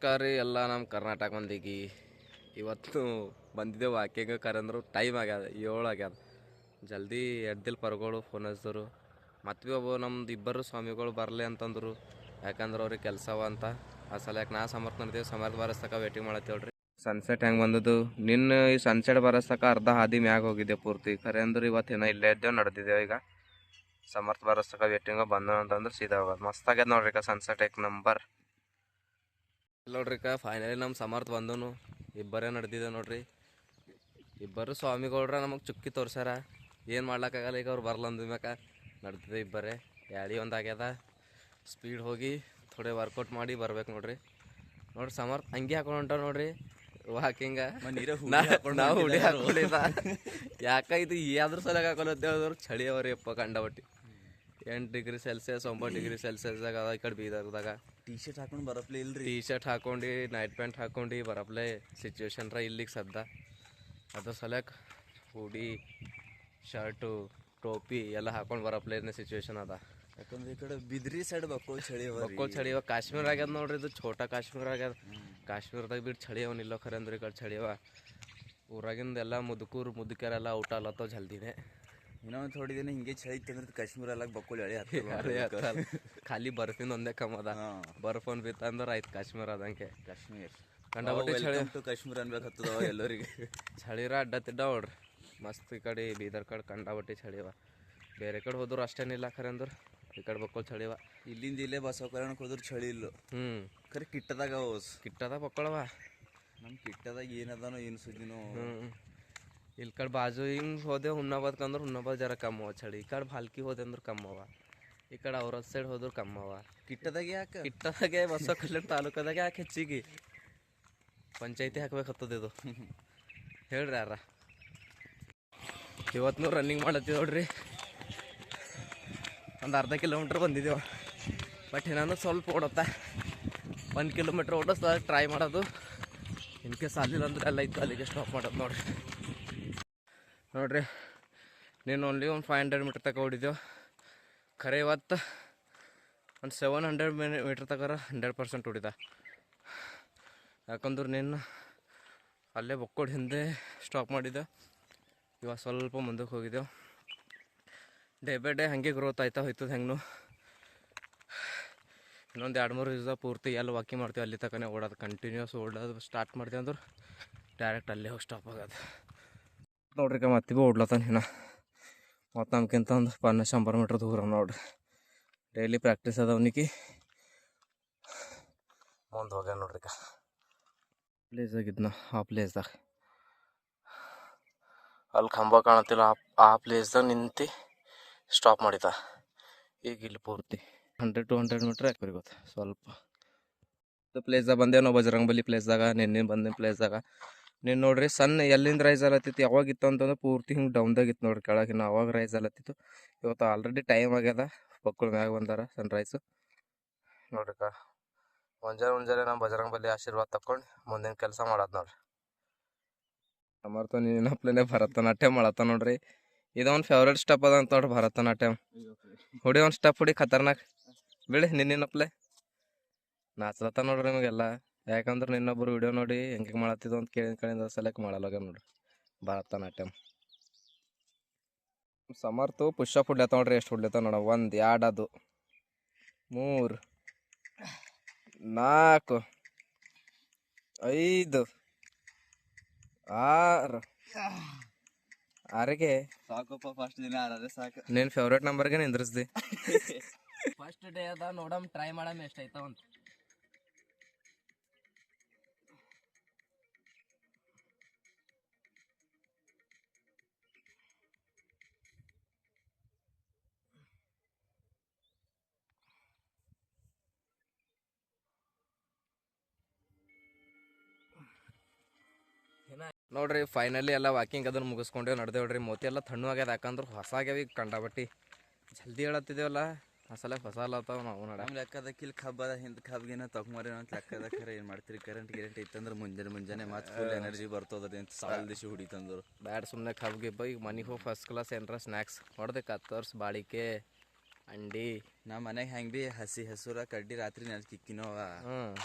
ನಮಸ್ಕಾರ ರೀ ಎಲ್ಲ ನಮ್ಮ ಕರ್ನಾಟಕ ಮಂದಿಗೆ. ಇವತ್ತು ಬಂದಿದ್ದೆವು ವಾಕಿಂಗ್ ಕರಂದ್ರು ಟೈಮ್ ಆಗ್ಯದ 7 ಆಗ್ಯದ. ಜಲ್ದಿ ಎದ್ದಿಲ್ಲ ಪರ್ಗಳು ಫೋನ್ ಹಚ್ಚಿದ್ರು. ಮತ್ತು ಭೀ ಒಬ್ಬ ನಮ್ದು ಇಬ್ಬರು ಸ್ವಾಮಿಗಳು ಬರಲಿ ಅಂತಂದರು. ಯಾಕಂದ್ರೆ ಅವ್ರಿಗೆ ಕೆಲಸ ಅವ ಅಂತ. ಆ ಸಲಕ್ಕೆ ನಾ ಸಮರ್ಥ ನೋಡ್ತೀವಿ. ಸಮರ್ಥ ಬರಸ್ತಕ ವೇಟಿಂಗ್ ಮಾಡತ್ತೇಳ್ರಿ. ಸನ್ಸೆಟ್ ಹೆಂಗೆ ಬಂದದ್ದು ನಿನ್ನ ಈ ಸನ್ಸೆಟ್ ಬರಸ್ತಕ ಅರ್ಧ ಹಾದಿ ಮ್ಯಾಗ ಹೋಗಿದ್ದೆ ಪೂರ್ತಿ. ಖರೆ ಅಂದ್ರೆ ಇವತ್ತು ಏನೋ ಇಲ್ಲೇ ಇದ್ದೇವೆ ನಡೆದಿದ್ದೇವೆ. ಈಗ ಸಮರ್ಥ ಬರಸ್ತಕ ವೇಟಿಂಗ ಬಂದ ಅಂತಂದ್ರೆ ಸೀದಾ ಹೋಗೋದು. ಮಸ್ತ್ ಆಗ್ಯದ ನೋಡ್ರಿ ಈಗ ಸನ್ಸೆಟ್ ಏಕ್ ನಂಬರ್. ನೋಡ್ರಿ ಫೈನಲಿ ನಮ್ಮ ಸಮರ್ಥ ಬಂದನು. ಇಬ್ಬರೇ ನಡೆದಿದೆ ನೋಡ್ರಿ. ಇಬ್ಬರು ಸ್ವಾಮಿಗಳ್ರ ನಮಗೆ ಚುಕ್ಕಿ ತೋರ್ಸ್ಯಾರ. ಏನು ಮಾಡ್ಲಿಕ್ಕಾಗಲ್ಲ. ಈಗ ಅವ್ರು ಬರ್ಲಂದ ಮ್ಯಾಕ ನಡೆದಿದೆ ಇಬ್ಬರೇ. ಯಾಡಿ ಒಂದು ಆಗ್ಯದ. ಸ್ಪೀಡ್ ಹೋಗಿ ಥೋಡೆ ವರ್ಕೌಟ್ ಮಾಡಿ ಬರ್ಬೇಕು ನೋಡ್ರಿ. ನೋಡ್ರಿ ಸಮರ್ಥ ಹಂಗೆ ಹಾಕೊಂಡು ಹೊಂಟ ನೋಡ್ರಿ ವಾಕಿಂಗ. ನಾವು ಹುಡಿ ಹಾಕೊಂಡಿದ್ದ ಯಾಕ ಇದು ಯಾವ್ದ್ರ ಸಲಗ ಹಾಕೊಳತ್ತೇವ್ರು ಚಳಿ ಅವ್ರಿ ಅಪ್ಪ ಕಂಡಬಟ್ಟಿ. 8 ಡಿಗ್ರಿ ಸೆಲ್ಸಿಯಸ್ 9 ಡಿಗ್ರಿ ಸೆಲ್ಸಿಯಸ್ದಾಗ ಅದ. ಈ ಕಡೆ ಬೀದರ್ದಾಗ ಟಿ ಶರ್ಟ್ ಹಾಕೊಂಡು ಬರಪ್ಲೆ ಇಲ್ರಿ. ಟಿ ಶರ್ಟ್ ಹಾಕೊಂಡು ನೈಟ್ ಪ್ಯಾಂಟ್ ಹಾಕೊಂಡು ಬರಪ್ಲೆ ಸಿಚುವೇಶನ್ರ ಇಲ್ಲಿಗೆ ಸದ್ದ. ಅದ್ರ ಸಲಕ್ಕೆ ಹುಡಿ ಶರ್ಟು ಟೋಪಿ ಎಲ್ಲ ಹಾಕೊಂಡು ಬರಪ್ಲೆ ಸಿಚುವೇಶನ್ ಅದ. ಯಾಕಂದ್ರೆ ಈ ಕಡೆ ಬಿದ್ರಿ ಸೈಡ್ ಬಕ್ಕೋ ಚಳಿ ಚಳಿ ಇವಾಗ ಕಾಶ್ಮೀರ ಆಗ್ಯದ ನೋಡ್ರಿ. ಇದು ಛೋಟಾ ಕಾಶ್ಮೀರ ಆಗ್ಯದ. ಕಾಶ್ಮೀರದಾಗ ಬಿಟ್ಟು ಚಳಿ ಅವನಿಲ್ಲ ಖರೆ ಅಂದ್ರೆ. ಈ ಕಡೆ ಚಳಿ ಅವ. ಊರಾಗಿಂದ ಎಲ್ಲ ಮುದುಕರೆಲ್ಲ ಔಟ ಅಲ್ಲತ್ತವ ಜಲ್ದಿನೇ. ಇನ್ನೊಂದು ಥೋಡಿ ದಿನ ಹಿಂಗೆ ಚಳಿ ತಂದ್ರೆ ಕಾಶ್ಮೀರ ಎಲ್ಲ ಬಕ್ಕೋಳಿ ಹಳಿ ಖಾಲಿ ಬರ್ಫಿಂದ ಒಂದೇ ಕಮ್ ಅದ. ಬರ್ಫ್ ಒಂದು ಬಿತ್ತ ಅಂದ್ರೆ ಆಯ್ತು ಕಾಶ್ಮೀರ ಅದಂಗೆ. ಕಾಶ್ಮೀರ ಕಂಡಬಟ್ಟಿ ಚಳಿ. ಕಾಶ್ಮೀರ ಅನ್ಬೇಕತ್ತದ ಎಲ್ಲರಿಗೆ. ಚಳಿರ ಅಡ್ಡ ತಿಡ್ಡ ನೋಡ್ರಿ ಮಸ್ತ್. ಈ ಕಡೆ ಬೀದರ್ ಕಡೆ ಕಂಡಬಟ್ಟಿ ಚಳಿವ. ಬೇರೆ ಕಡೆ ಹೋದ್ರು ಅಷ್ಟೇನಿಲ್ಲ ಖರೆ ಅಂದ್ರೆ. ಈ ಕಡೆ ಬಕ್ಕೋಲ್ ಚಳಿವ. ಇಲ್ಲಿಂದ ಇಲ್ಲೇ ಬಸವ ಕಲ್ಯಾಣಕ್ಕೆ ಹೋದ್ರು ಚಳಿ ಇಲ್ಲ. ಖರೆ ಕಿಟ್ಟದಾಗ ಕಿಟ್ಟದ ಬಕ್ಕೊಳವ. ನಮ್ಮ ಕಿಟ್ಟದಾಗ ಏನದಾನೋ ಏನು ಸುದ್ದಿನೋ. ಇಲ್ಲಿ ಕಡೆ ಬಾಜು ಹಿಂಗೆ ಹೋದೆ ಹುಮ್ನಾಬಾದ್ಗೆ ಅಂದ್ರೆ ಹುಮ್ನಾಬಾದ್ ಜರ ಕಮ್ಮವ ಚಳಿ. ಈ ಕಡೆ ಭಾಲ್ಕಿ ಹೋದೆ ಅಂದ್ರೆ ಕಮ್ಮವ. ಈ ಕಡೆ ಔರದ್ ಸೈಡ್ ಹೋದ್ರು ಕಮ್ಮವ. ಕಿಟ್ಟದಾಗ ಯಾಕೆ ಕಿಟ್ಟದಾಗೆ ಬಸವ ಕಲ್ಯಾಣ ತಾಲೂಕದಾಗ ಯಾಕೆ ಹೆಚ್ಚಿಗೆ ಪಂಚಾಯತಿ ಹಾಕ್ಬೇಕತ್ತದ ಇದು. ಹೇಳ್ರಿ ಯಾರ. ಇವತ್ತು ರನ್ನಿಂಗ್ ಮಾಡತ್ತೀವಿ ನೋಡ್ರಿ. ಒಂದು ಅರ್ಧ ಕಿಲೋಮೀಟ್ರ್ ಬಂದಿದ್ದೇವೆ. ಬಟ್ ನಾನು ಸ್ವಲ್ಪ ಓಡುತ್ತಾ 1 ಕಿಲೋಮೀಟ್ರ್ ಓಡಿಸ್ತಾ ಟ್ರೈ ಮಾಡೋದು. ಇನ್ ಕೇಸ್ ಅಲ್ಲಿಲ್ಲ ಅಂದ್ರೆ ಎಲ್ಲ ಇತ್ತು ಅಲ್ಲಿಗೆ ಸ್ಟಾಪ್ ಮಾಡೋದು ನೋಡ್ರಿ. ನೀನು ಓನ್ಲಿ ಒಂದು 500 ಮೀಟ್ರ್ ತನಕ ಓಡಿದ್ದೆವು. ಖರೆ ಇವತ್ತು ಒಂದು 700 ಮೀಟ್ರ್ ತಗರ 100% ಹೊಡಿದ. ಯಾಕಂದ್ರೆ ನೀನು ಅಲ್ಲೇ ಬಕ್ಕೋಡ್ ಹಿಂದೆ ಸ್ಟಾಪ್ ಮಾಡಿದ್ದೆ. ಇವಾಗ ಸ್ವಲ್ಪ ಮುಂದಕ್ಕೆ ಹೋಗಿದ್ದೆವು. ಡೇ ಬೈ ಡೇ ಹಾಗೆ ಗ್ರೋತ್ ಆಯ್ತಾ ಹೋಯ್ತದ. ಹೆಂಗೂ ಇನ್ನೊಂದು 2-3 ದಿವಸ ಪೂರ್ತಿ ಎಲ್ಲ ವಾಕಿಂಗ್ ಮಾಡ್ತೀವಿ. ಅಲ್ಲಿ ತನಕ ಓಡೋದು ಕಂಟಿನ್ಯೂಸ್ ಓಡೋದು ಸ್ಟಾರ್ಟ್ ಮಾಡ್ತೀವಿ ಅಂದ್ರೆ ಡೈರೆಕ್ಟ್ ಅಲ್ಲೇ ಹೋಗಿ ಸ್ಟಾಪ್ ಆಗೋದು ನೋಡ್ರಿ. ಮತ್ತೆ ಭೀ ಓಡ್ಲತ್ತಾನ ಇನ್ನು. ಮತ್ತು ನಮ್ಗಿಂತ ಒಂದು 100 ಮೀಟ್ರ್ ದೂರ ನೋಡ್ರಿ. ಡೈಲಿ ಪ್ರಾಕ್ಟೀಸ್ ಅದವನಿಗೆ ಮುಂದೆ ಹೋಗ್ಯಾನ ನೋಡ್ರಿ. ಪ್ಲೇಸಾಗಿದ್ನ ಆ ಪ್ಲೇಸ್ದಾಗ ಅಲ್ಲಿ ಕಂಬ ಕಾಣತ್ತಿಲ್ಲ. ಆ ಪ್ಲೇಸ್ದಾಗ ನಿಂತು ಸ್ಟಾಪ್ ಮಾಡಿದ. ಈಗ ಇಲ್ಲಿ ಪೂರ್ತಿ 100-200 ಮೀಟ್ರ್ ಯಾಕೆ ಗೊತ್ತು. ಸ್ವಲ್ಪ ಪ್ಲೇಸ್ದಾಗ ಬಂದೇವು ನಾವು. ಬಜರಂಗ ಬಲಿ ಪ್ಲೇಸ್ದಾಗ ನಿನ್ನೆ ಬಂದೆ ಪ್ಲೇಸ್ದಾಗ. ನೀನು ನೋಡ್ರಿ ಸಣ್ಣ ಎಲ್ಲಿಂದ ರೈಸ್ ಆಲತ್ತಿತ್ತು. ಯಾವಾಗಿತ್ತು ಅಂತಂದ್ರೆ ಪೂರ್ತಿ ಹಿಂಗೆ ಡೌನ್ದಾಗಿತ್ತು ನೋಡ್ರಿ ಕೆಳಗೆ. ಅವಾಗ ರೈಸ್ ಆಲತ್ತಿತ್ತು. ಇವತ್ತು ಆಲ್ರೆಡಿ ಟೈಮ್ ಆಗ್ಯದ. ಮಕ್ಕಳು ಮ್ಯಾಗ ಬಂದಾರ ಸನ್ರೈಸು ನೋಡ್ರಿ. ಮುಂಜಾನೆ ನಮ್ಮ ಬಜರಂಗ ಬಲಿ ಆಶೀರ್ವಾದ ತಕೊಂಡು ಮುಂದಿನ ಕೆಲಸ ಮಾಡೋದು ನೋಡ್ರಿ. ಸಮರ್ಥ ನೀನಪ್ಲೇ ಭರತನಾಟ್ಯ ಮಾಡತ್ತ ನೋಡ್ರಿ. ಇದೊಂದು ಫೇವ್ರೇಟ್ ಸ್ಟೆಪ್ ಅದ ಅಂತ ನೋಡ್ರಿ ಭರತನಾಟ್ಯಂ. ಹುಡಿ ಒಂದು ಸ್ಟೆಪ್ ಹುಡಿ ಖತರ್ನಾಕ್ ಬಿಡಿ. ನಿನ್ನಪ್ಲೆ ನಾಚ್ಲತ್ತ ನೋಡ್ರಿ ನಿಮಗೆಲ್ಲ. ಯಾಕಂದ್ರೆ ನಿನ್ನೊಬ್ಬರು ವಿಡಿಯೋ ನೋಡಿ ಹೆಂಗೆ ಮಾಡತ್ತಿದ್ದು ಅಂತ ಕಡೆಯಿಂದ ಸೆಲೆಕ್ಟ್ ಮಾಡಲ್ಲ ನೋಡ್ರಿ ಭರತನಾಟ್ಯಂ. ಸಮರ್ಥ ಪುಷಪ್ ಹೊಡ್ಲತ್ತ ನೋಡ್ರಿ. ಎಷ್ಟು ಹೊಡ್ಲತ್ತ ನೋಡ. 1 2 ಅದು 3 4 5 6 ಆರಿಗೆ ಸಾಕಪ್ಪ. ಫಸ್ಟ್ ದಿನ ಆದ್ರೆ ಸಾಕು. ನೀನು ಫೇವ್ರೇಟ್ ನಂಬರ್ಗೆ ನಿಂದ್ರಿಸ್ದಿ. ಫಸ್ಟ್ ಡೇ ಅದ ನೋಡಮ್ ಟ್ರೈ ಮಾಡಮ್ ಎಷ್ಟಾಯ್ತಾವ ಅಂತ. ನೋಡ್ರಿ ಫೈನಲಿ ಎಲ್ಲ ವಾಕಿಂಗ್ ಅದನ್ನು ಮುಗಿಸ್ಕೊಂಡೇವು ನಡೆದೇವ್ರಿ. ಮೋತಿ ಎಲ್ಲ ತಣ್ಣು ಆಗ್ಯದ. ಯಾಕಂದ್ರೆ ಹೊಸ ಆಗ್ಯಾವ ಈಗ ಕಂಡಬಟ್ಟಿ. ಜಲ್ದಿ ಹೇಳತ್ತಿದ್ದೇವಲ್ಲ ಆ ಸಲ ಹೊಸ ಅಲ್ಲತ್ತಾವ ನಾವು ನಡ. ನಮ್ಮ ಲೆಕ್ಕದಕ್ಕೆ ಇಲ್ಲಿ ಕಬ್ಬದ ಹಿಂದೆ ಕಬ್ಗಿನ ತಗೊಂಬರಿ ಅಂತ ಲೆಕ್ಕದ. ಖರೆ ಏನು ಮಾಡ್ತೀರಿ. ಕರೆಂಟ್ ಇತ್ತಂದ್ರೆ ಮುಂಜಾನೆ ಮತ್ತೆ ಫುಲ್ ಎನರ್ಜಿ ಬರ್ತದ ಅಂತ ಸಾಲ ದಿಶಿ ಹುಡಿತಂದ್ರು. ಬ್ಯಾಡ್ ಸುಮ್ಮನೆ ಕಬ್ಗೆ ಈಗ ಮನೆಗೆ ಹೋಗಿ ಫಸ್ಟ್ ಕ್ಲಾಸ್ ಏನಾರ ಸ್ನ್ಯಾಕ್ಸ್ ಹೊಡೆದೆ. ಕತ್ತರ್ಸ್ ಬಾಳಿಕೆ ಅಂಡಿ. ನಮ್ಮ ಮನೆಗೆ ಹೆಂಗೆ ಭೀ ಹಸಿ ಹಸುರ ಕಡ್ಡಿ ರಾತ್ರಿ ನೆನ್ಸ್ ಕಿಕ್ಕಿನವ.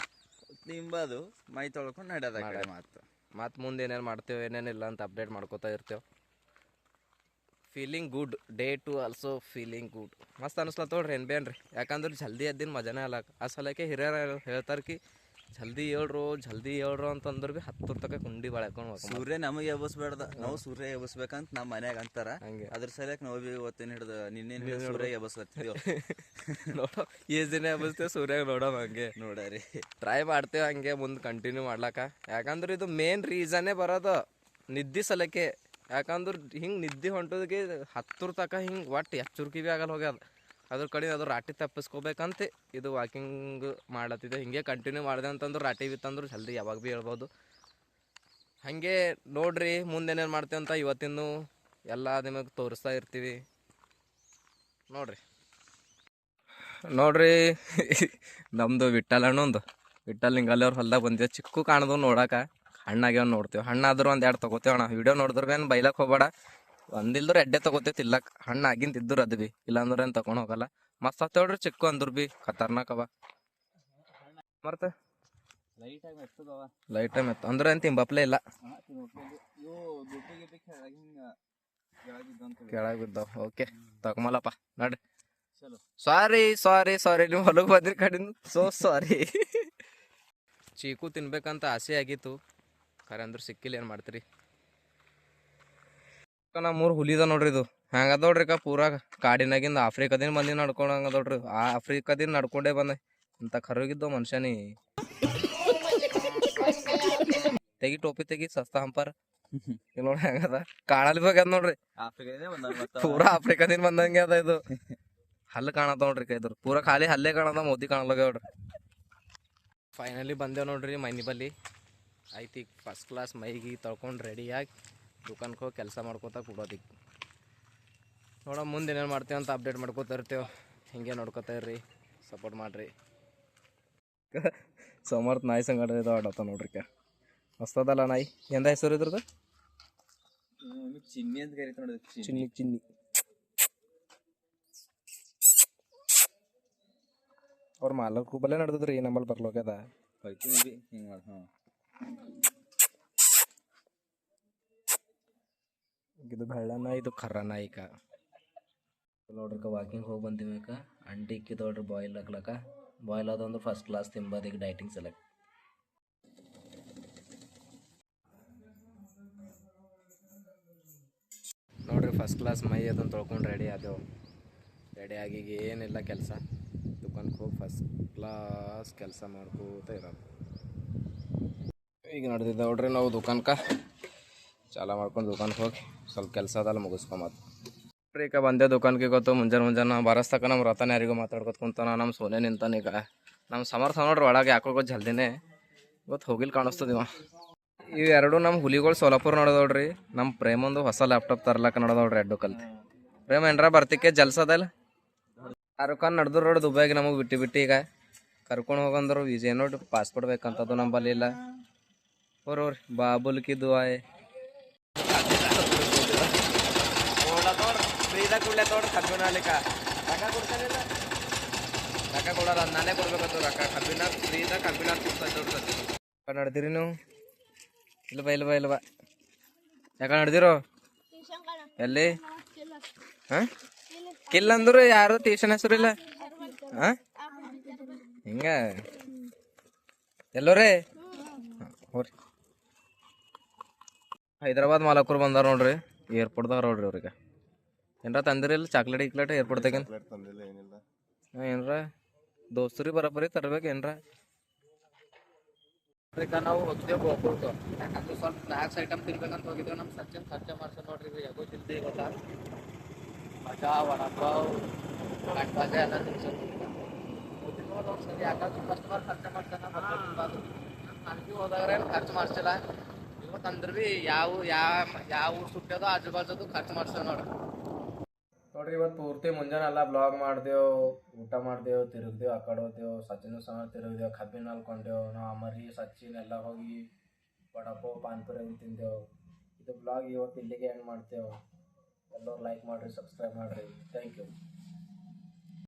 ನಿಂಬದು ಮೈ ತೊಳ್ಕೊಂಡು ನಡೆಯೋದ ಕಡೆ ಮಾತು. ಮತ್ತು ಮುಂದೆ ಏನೇನು ಮಾಡ್ತೇವೆ ಏನೇನಿಲ್ಲ ಅಂತ ಅಪ್ಡೇಟ್ ಮಾಡ್ಕೋತಾ ಇರ್ತೇವೆ. Feeling good, day two also feeling good. ಮಸ್ತ್ ಅನಿಸ್ಲತ್ತೋಡ್ರಿ ಏನು ಬೇನ್ರಿ, ಯಾಕಂದ್ರೆ ಜಲ್ದಿ ಎದ್ದಿನ ಮಜಾನೇ ಅಲ್ಲ. ಆ ಸಲಕ್ಕೆ ಹಿರಿಯರು ಹೇಳ್ತಾರೆ ಕಿ ಜಲ್ದಿ ಹೇಳ್ರು ಅಂತಂದ್ರೆ ಭೀ 10 ತನಕ ಕುಂಡಿ ಬಾಳ್ಕೊಂಡು ಸೂರ್ಯ ನಮಗೆ ಎಬ್ಬಿಸ್ಬೇಡ್ದ, ನಾವು ಸೂರ್ಯ ಎಬ್ಬಿಸ್ಬೇಕಂತ ನಮ್ಮ ಮನ್ಯಾಗ ಅಂತಾರ. ಹಂಗೆ ಅದ್ರ ಸಲಕ್ಕೆ ನಾವು ಭೀ ಇವತ್ತಿನ ಹಿಡ್ದು ನಿನ್ನೆ ಸೂರ್ಯ ಎಬ್ಬಿಸ್ಲತ್ತೀವಿ. ನೋಡೋ ಎಷ್ಟು ದಿನ ಎಬ್ಬಿಸ್ತೇವೆ ಸೂರ್ಯಾಗ ನೋಡೋ ಹಂಗೆ ನೋಡರಿ ಟ್ರೈ ಮಾಡ್ತೇವೆ ಹಂಗೆ ಮುಂದೆ ಕಂಟಿನ್ಯೂ ಮಾಡ್ಲಾಕ. ಯಾಕಂದ್ರೆ ಇದು ಮೇನ್ ರೀಸನ್ನೇ ಬರೋದು ನಿದ್ದೆ ಸಲಕ್ಕೆ. ಯಾಕಂದ್ರೆ ಹಿಂಗೆ ನಿದ್ದೆ ಹೊಂಟೋದಕ್ಕೆ 10 ತನಕ ಹಿಂಗೆ ಒಟ್ಟು ಎಚ್ಚರಿಕೆ ಭೀ ಆಗಲ್ಲ ಹೋಗ್ಯದ. ಅದ್ರ ಕಡೆ ಅದು ರಾಟಿ ತಪ್ಪಿಸ್ಕೋಬೇಕಂತೆ ಇದು ವಾಕಿಂಗ್ ಮಾಡ್ಲತ್ತಿದೆ. ಹಿಂಗೆ ಕಂಟಿನ್ಯೂ ಮಾಡಿದೆ ಅಂತಂದ್ರೆ ರಾಟಿ ಬಿತ್ತಂದ್ರೆ ಜಲ್ದಿ ಯಾವಾಗ ಭೀ ಹೇಳ್ಬೋದು. ಹಾಗೆ ನೋಡ್ರಿ ಮುಂದೇನೇನು ಮಾಡ್ತೇವೆ ಅಂತ ಇವತ್ತಿನ ಎಲ್ಲ ನಿಮಗೆ ತೋರಿಸ್ತಾ ಇರ್ತೀವಿ. ನೋಡ್ರಿ ನಮ್ಮದು ವಿಠಲ್ ಹಣ್ಣೊಂದು ವಿಠಲ್ ನಿಂಗಲ್ಲವ್ರ ಹೊಲ್ದಾಗ ಬಂದಿದೆ. ಚಿಕ್ಕು ಕಾಣದು ನೋಡಕ್ಕೆ, ಹಣ್ಣಾಗ್ಯಾವ ನೋಡ್ತೇವೆ. ಹಣ್ಣಾದ್ರೂ 1-2 ತೊಗೋತೇವೆ ಅಣ್ಣ. ವಿಡಿಯೋ ನೋಡಿದ್ರೆ ಭೀ ಏನು ಬೈಲಕ್ಕೆ ಹೋಗ್ಬೇಡ, ಒಂದಿಲ್ದ್ರೆ ಎಡ್ಡೆ ತೊಗೋತೇವೆ ತಿಲ್ಲಕ್ಕೆ. ಹಣ್ಣು ಆಗಿಂದ ಇದ್ರು ಅದು ಭೀ ಇಲ್ಲಾಂದ್ರೆ ಏನು ತೊಗೊಂಡು ಹೋಗಲ್ಲ. ಮಸ್ತ್ ಹತ್ತೇವ್ರಿ ಚಿಕ್ಕು ಅಂದ್ರು ಭೀ ಖತರ್ನಾಕ್ ಅವ. ಮತ್ತೆ ಲೈಟಾಗಿ ಮೆತ್ತ ಅಂದ್ರೆ ಏನು ತಿಂಬಪ್ಲೇ ಇಲ್ಲ, ಕೆಳಗೆ ಬಿದ್ದಾವ. ಓಕೆ ತಗೊಂಬಲ್ಲಪ್ಪ ನೋಡ್ರಿ. ಸಾರಿ ನೀವು ಹೊಲಗೆ ಬಂದ್ರಿ ಕಡಿಂದ ಸಾರಿ. ಚೀಕು ತಿನ್ಬೇಕಂತ ಆಸೆ ಆಗಿತ್ತು, ಖರೆ ಅಂದ್ರೆ ಸಿಕ್ಕಿಲ್ಲ. ಏನು ಮಾಡ್ತೀರಿ. ನಾ 3 ಹುಲಿದ ನೋಡ್ರಿ. ಇದು ಹ್ಯಾಂಗದ ನೋಡ್ರಿ ಪೂರಾ ಕಾಡಿನಾಗಿಂದ ಆಫ್ರಿಕಾದಿಂದ ಬಂದು ನಡ್ಕೊಂಡಂಗ ನೋಡ್ರಿ. ಆ ಆಫ್ರಿಕಾದಿಂದ ನಡ್ಕೊಂಡೇ ಬಂದ ಅಂತ ಕರೋಗಿದ್ದವು ಮನುಷ್ಯನಿ. ತೆಗಿ ಟೋಪಿ ತೆಗಿ ಸಸ್ತಾ ಹಂಪಾರ ನೋಡಿ ಹೆಂಗದ ಕಾಣಲ್ ಬೇಕದ ನೋಡ್ರಿ. ಪೂರಾ ಆಫ್ರಿಕಾದಿಂದ ಬಂದಂಗೆ ಅದ ಇದು. ಹಲ್ಲು ಕಾಣತ್ತ ನೋಡ್ರಿ ಕೈದ್ರು ಪೂರಾ ಖಾಲಿ ಹಲ್ಲೇ ಕಾಣದ, ಮೋದಿ ಕಾಣಲ್ಲಾಗ ನೋಡ್ರಿ. ಫೈನಲಿ ಬಂದೇವ್ ನೋಡ್ರಿ ಮೈನಿ ಬಲ್ಲಿ. ಆಯ್ತು ಈಗ ಫಸ್ಟ್ ಕ್ಲಾಸ್ ಮೈಗಿ ತೊಳ್ಕೊಂಡು ರೆಡಿಯಾಗಿ ದುಕಾನ್ಗೆ ಹೋಗಿ ಕೆಲಸ ಮಾಡ್ಕೋತಾ ಕೊಡೋದಿಕ್ಕೆ. ನೋಡೋ ಮುಂದೆ ಏನೇನು ಮಾಡ್ತೇವೆ ಅಂತ ಅಪ್ಡೇಟ್ ಮಾಡ್ಕೋತಾ ಇರ್ತೇವೆ. ಹಿಂಗೆ ನೋಡ್ಕೋತಾ ಇರ್ರಿ, ಸಪೋರ್ಟ್ ಮಾಡಿರಿ. ಸಮರ್ಥ ನಾಯಿ ಸಂಗಡ ಇದು ಆಡತ್ತ ನೋಡ್ರಿ. ಮಸ್ತದಲ್ಲ ನಾಯಿ. ಎಂದ ಹೆಸರು ಇದ್ರದ್ದು? ಚಿನ್ನಿ ಅಂತ ಕರೀತ ನೋಡಿದ್ರಿ. ಚಿನ್ನಿ ಅವ್ರ ಮಾಲಕ್ ಬಲ್ಲೇ ನಡೆದ್ರಿ, ನಮ್ಮಲ್ಲಿ ಬರ್ಲೋಗ್ಯದ. ಹಿಂಗೆ ಮಾಡಿ ಇದು ಬೆಳ್ಳನ, ಇದು ಕರ್ರನ. ಈಗ ನೋಡ್ರಿಕ ವಾಕಿಂಗ್ ಹೋಗಿ ಬಂದಿವಿ. ಅಂಟಿ ಇಕ್ಕಿದೋಡ್ರಿ ಬಾಯ್ಲ್ ಹಾಕ್ಲಕ್ಕ. ಬಾಯ್ಲ್ ಆದಂದ್ರೆ ಫಸ್ಟ್ ಕ್ಲಾಸ್ ತಿನ್ಬೋದು ಈಗ ಡೈಟಿಂಗ್ ಸಲಕ್ಕೆ. ನೋಡ್ರಿ ಫಸ್ಟ್ ಕ್ಲಾಸ್ ಮೈ ಅದನ್ನು ತೊಳ್ಕೊಂಡು ರೆಡಿ ಆದೆವು. ರೆಡಿ ಆಗಿ ಏನಿಲ್ಲ ಕೆಲಸ, ದುಕಾನ್ಗೆ ಹೋಗಿ ಫಸ್ಟ್ ಕ್ಲಾಸ್ ಕೆಲಸ ಮಾಡ್ಕೋತ ಇರೋದು. ಈಗ ನಡೆದಿದ್ದ ನೋಡ್ರಿ ನಾವು ದುಕಾನ್ಗೆ ಚಾಲ ಮಾಡ್ಕೊಂಡು ದುಕಾನ್ಗೆ ಹೋಗಿ ಸ್ವಲ್ಪ ಕೆಲಸ ಅದಲ್ಲ ಮುಗಿಸ್ಕೊಂಬತ್ತು. ಈಗ ಬಂದೆ ದುಕಾನ್ಗೆ. ಗೊತ್ತು ಮುಂಜಾನೆ ಬರಸ್ತಕ ನಮ್ಮ ರತನ ಯಾರಿಗೂ ಮಾತಾಡ್ಕೊತ ಕುಂತಾನ. ನಮ್ಮ ಸೋನೆ ನಿಂತಾನ. ಈಗ ನಮ್ಮ ಸಮರ್ಥ ನೋಡ್ರಿ ಒಳಗೆ ಯಾಕೋ ಗೊತ್ತು ಜಲ್ದಿನೇ ಇವತ್ತು ಹೋಗಿಲ್ ಕಾಣಿಸ್ತದ. ಇವೆರಡು ನಮ್ಮ ಹುಲಿಗಳು ಸೋಲಾಪುರ ನೋಡೋದ್ರಿ. ನಮ್ಮ ಪ್ರೇಮಂದು ಹೊಸ ಲ್ಯಾಪ್ಟಾಪ್ ತರ್ಲಕ್ಕ ನೋಡೋದ್ರಿ. ಎಡ್ಡು ಕಲ್ತು ಪ್ರೇಮ ಏನ್ರ ಬರ್ತಿಕ್ಕೆ ಜಲ್ಸದಲ್ಲ. ಶಾರುಖ್ ಖಾನ್ ನಡೆದ್ರು ನೋಡಿ ದುಬೈಗೆ ನಮಗೆ ಬಿಟ್ಟು ಈಗ ಕರ್ಕೊಂಡು ಹೋಗಂದ್ರು ವೀಸಾ ನೋಡಿ ಪಾಸ್ಪೋರ್ಟ್ ಬೇಕಂತದ್ದು ನಂಬಲ್ಲಿ ಇಲ್ಲ. ಹೋರಿ ಬಾಬುಲ್ ಕಿ ದುಆಯ್. ಫ್ರೀದಾಗ ಕೊಡ್ಲೆ ತೋಡ್ರಿ ಕಬ್ಬಿನ ಅಲ್ಲಿಕ ರೊಕ್ಕ ಕೊಡ್ತಾನಿಲ್ಲ. ರೊಕ್ಕ ಕೊಡೋಲ್ಲ, ನಾನೇ ಕೊಡ್ಬೇಕಂತ ರೊಕ್ಕ. ಕಬ್ಬಿನ ಫ್ರೀದಾಗ ಕಬ್ಬಿನ ಕೊಡ್ತಾ ನಡೆದಿರಿ ನೀವು? ಇಲ್ವಾ ಯಾಕೆ ನಡೆದಿರೋ? ಎಲ್ಲಿ ಹಾಂ ಕಿಲ್ಲ ಅಂದ್ರು ಯಾರು ಟ್ಯೂಷನ್ ಹೆಸರು ಇಲ್ಲ. ಹಾಂ ಹಿಂಗ ಎಲ್ಲೋರೇ? ಹೋರಿ ಹೈದ್ರಾಬಾದ್ ಮಾಲಕರು ಬಂದಾರ ನೋಡ್ರಿ. ಏರ್ಪೋರ್ಟ್ದಾಗ ನೋಡ್ರಿ ಅವ್ರಿಗೆ. ಏನ್ರ ತಂದಿರಿಲ್ಲ ಚಾಕ್ಲೇಟ್ ಗಿಕ್ಲೇಟ್ ಏರ್ಪೋರ್ಟ್ದಾಗ? ಹಾಂ ಏನ್ರ ದೋಸ್ತರಿಗೆ ಬರೋಬ್ಬರಿ ತರ್ಬೇಕು ಏನ್ರ. ನಾವು ಹೋಗ್ತೇವೆ ಗೋಕುಳ್ಗೆ. ಯಾಕಂದ್ರೆ ಸ್ವಲ್ಪ ಸ್ನ್ಯಾಕ್ಸ್ ಐಟಮ್ ತಿನ್ಬೇಕಂತ ಹೋಗಿದ್ದೇವೆ. ನಮ್ಮ ಸಚಿನ್ ಖರ್ಚು ಮಾಡ್ಸೋದು ನೋಡ್ರಿ. ಯಾಕೋ ತಿಂದು ಗೊತ್ತಾ ಮಜಾ ವಡಾಪಾವ್ ಕಟ್ಬಾಜೆ ಎಲ್ಲ ತಿನ್ಸೋದು. ಸರಿ ಯಾಕಂದ್ರೆ ಕಸ್ಟಮರ್ ಖರ್ಚು ಮಾಡ್ತಾನೆ. ನನಗೆ ಹೋದಾಗ್ರೆ ಖರ್ಚು ಮಾಡಿಸಿಲ್ಲ. ಇವತ್ತಂದ್ರೆ ಭೀ ಯಾವ ಊರು ಸುಟ್ಟೋದೋ ಆಜು ಬಾಜುದು ಖರ್ಚು ಮಾಡ್ಸೋದು ನೋಡ್ರಿ. ಇವತ್ತು ಪೂರ್ತಿ ಮುಂಜಾನೆ ಎಲ್ಲ ಬ್ಲಾಗ್ ಮಾಡ್ದೇವು, ಊಟ ಮಾಡ್ದೇವು, ತಿರುಗ್ದೇವು, ಆ ಕಡೆ ಹೋದೆವು. ಸಚಿನ್ ಸಹ ತಿರುಗ್ದೇವು, ಕಬ್ಬಿನ ಅಲ್ಕೊಂಡೆವು. ನಾವು ಅಮರಿ ಸಚಿನ್ ಎಲ್ಲ ಹೋಗಿ ವಡಾಪಾವ್ ಪಾನ್ಪುರಿ ತಿಂದೆವು. ಇದು ಬ್ಲಾಗ್ ಇವತ್ತು ಇಲ್ಲಿಗೆ ಎಂಡ್ ಮಾಡ್ತೇವೆ. ಎಲ್ಲರೂ ಲೈಕ್ ಮಾಡಿರಿ, ಸಬ್ಸ್ಕ್ರೈಬ್ ಮಾಡಿರಿ. Thank you.